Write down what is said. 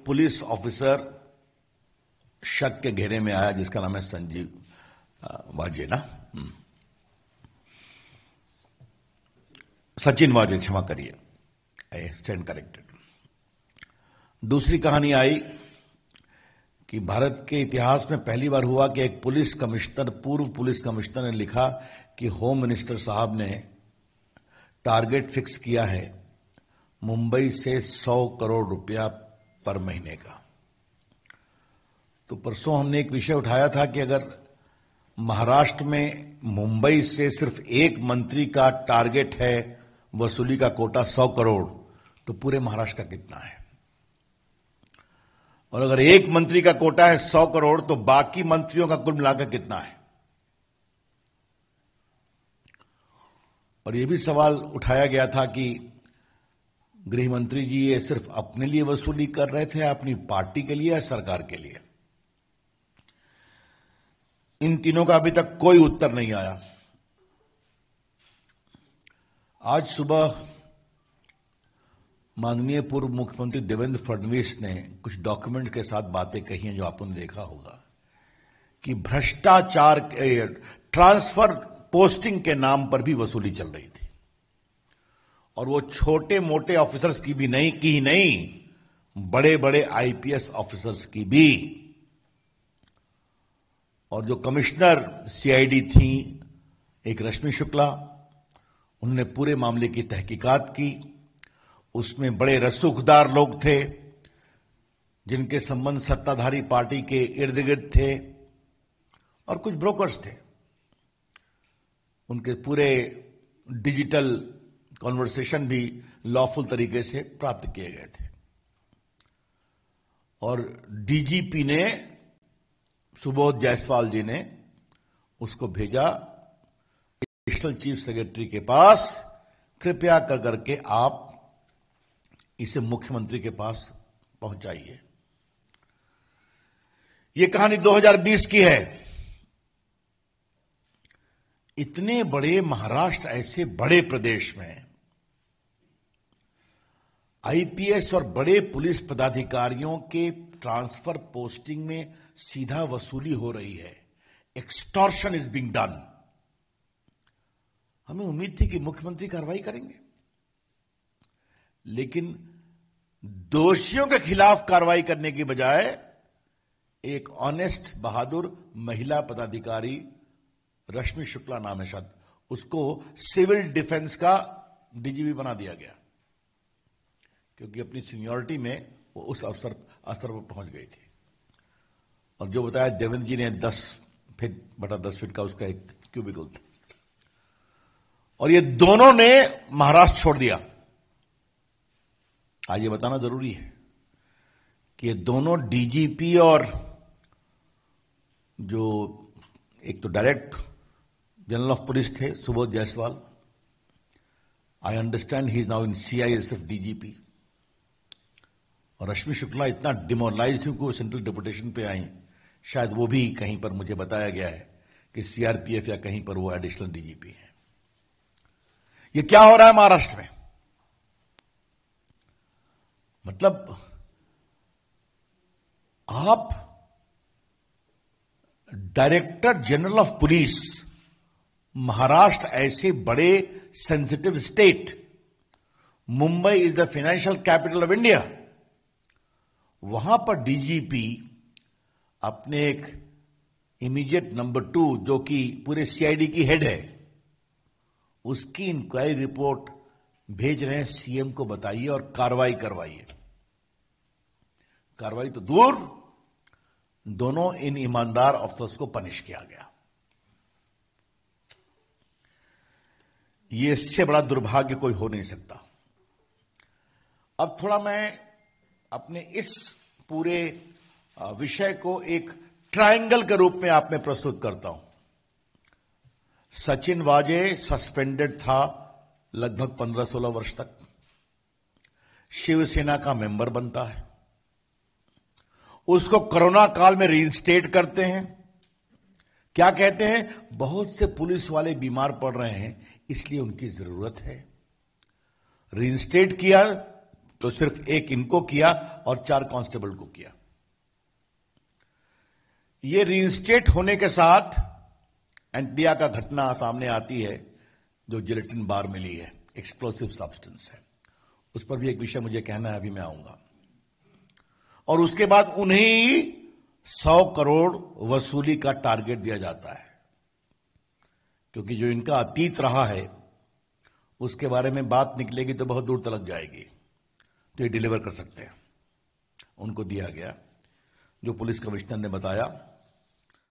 Police officer शक के घेरे में आया जिसका नाम है संजीव वाजे ना, सचिन वाजे, क्षमा करिए, आई स्टैंड करेक्टेड। दूसरी कहानी आई कि भारत के इतिहास में पहली बार हुआ कि एक पुलिस कमिश्नर, पूर्व पुलिस कमिश्नर ने लिखा कि होम मिनिस्टर साहब ने टारगेट फिक्स किया है मुंबई से 100 करोड़ रुपया पर महीने का। तो परसों हमने एक विषय उठाया था कि अगर महाराष्ट्र में मुंबई से सिर्फ एक मंत्री का टारगेट है वसूली का कोटा 100 करोड़, तो पूरे महाराष्ट्र का कितना है? और अगर एक मंत्री का कोटा है 100 करोड़ तो बाकी मंत्रियों का कुल मिलाकर कितना है? और यह भी सवाल उठाया गया था कि गृह मंत्री जी ये सिर्फ अपने लिए वसूली कर रहे थे, अपनी पार्टी के लिए या सरकार के लिए? इन तीनों का अभी तक कोई उत्तर नहीं आया। आज सुबह माननीय पूर्व मुख्यमंत्री देवेंद्र फडणवीस ने कुछ डॉक्यूमेंट के साथ बातें कही हैं जो आपने देखा होगा कि भ्रष्टाचार, ट्रांसफर पोस्टिंग के नाम पर भी वसूली चल रही थी, और वो छोटे मोटे ऑफिसर्स की भी नहीं, बड़े बड़े आईपीएस ऑफिसर्स की भी। और जो कमिश्नर सीआईडी थी एक रश्मि शुक्ला, उन्होंने पूरे मामले की तहकीकात की। उसमें बड़े रसूखदार लोग थे जिनके संबंध सत्ताधारी पार्टी के इर्द गिर्द थे, और कुछ ब्रोकर्स थे। उनके पूरे डिजिटल कॉन्वर्सेशन भी लॉफुल तरीके से प्राप्त किए गए थे। और डीजीपी ने, सुबोध जायसवाल जी ने उसको भेजा एडिशनल चीफ सेक्रेटरी के पास, कृपया कर करके आप इसे मुख्यमंत्री के पास पहुंचाइए। यह कहानी 2020 की है। इतने बड़े महाराष्ट्र, ऐसे बड़े प्रदेश में आईपीएस और बड़े पुलिस पदाधिकारियों के ट्रांसफर पोस्टिंग में सीधा वसूली हो रही है। Extortion is being done. हमें उम्मीद थी कि मुख्यमंत्री कार्रवाई करेंगे, लेकिन दोषियों के खिलाफ कार्रवाई करने की बजाय एक ऑनेस्ट, बहादुर महिला पदाधिकारी, रश्मि शुक्ला नाम है शायद, उसको सिविल डिफेंस का डीजीपी बना दिया गया, क्योंकि अपनी सीनियरिटी में वो उस स्तर पर पहुंच गई थी। और जो बताया देवेंद्र जी ने 10 फीट बटा 10 फीट का उसका एक क्यूबिकल था, और ये दोनों ने महाराष्ट्र छोड़ दिया। आज ये बताना जरूरी है कि ये दोनों डीजीपी और जो एक तो डायरेक्ट जनरल ऑफ पुलिस थे Subodh Jaiswal, I understand he is now in CISF DGP, और रश्मि शुक्ला इतना डिमोरलाइज थी कि वो सेंट्रल डेपुटेशन पे आई, शायद वो भी कहीं पर मुझे बताया गया है कि सीआरपीएफ या कहीं पर वो एडिशनल डीजीपी है। ये क्या हो रहा है महाराष्ट्र में? मतलब आप director general of police, Maharashtra ऐसे बड़े sensitive state, Mumbai is the financial capital of India, वहां पर डीजीपी अपने एक इमीडिएट नंबर 2 जो कि पूरे सीआईडी की हेड है, उसकी इंक्वायरी रिपोर्ट भेज रहे हैं सीएम को, बताइए, और कार्रवाई करवाइए। कार्रवाई तो दूर, दोनों इन ईमानदार अफसर्स को पनिश किया गया। ये इससे बड़ा दुर्भाग्य कोई हो नहीं सकता। अब थोड़ा मैं अपने इस पूरे विषय को एक ट्रायंगल के रूप में आप में प्रस्तुत करता हूं। सचिन वाजे सस्पेंडेड था लगभग 15-16 वर्ष तक, शिवसेना का मेंबर बनता है, उसको कोरोना काल में रीइंस्टेट करते हैं। क्या कहते हैं? बहुत से पुलिस वाले बीमार पड़ रहे हैं, इसलिए उनकी जरूरत है। रीइंस्टेट किया, तो सिर्फ एक इनको किया और 4 कांस्टेबल को किया। ये रीइंस्टेट होने के साथ एंटिया का घटना सामने आती है, जो जिलेटिन बार मिली है, एक्सप्लोसिव सब्सटेंस है। उस पर भी एक विषय मुझे कहना है, अभी मैं आऊंगा। और उसके बाद उन्हें 100 करोड़ वसूली का टारगेट दिया जाता है, क्योंकि जो इनका अतीत रहा है उसके बारे में बात निकलेगी तो बहुत दूर तक जाएगी, तो ये डिलीवर कर सकते हैं। उनको दिया गया, जो पुलिस कमिश्नर ने बताया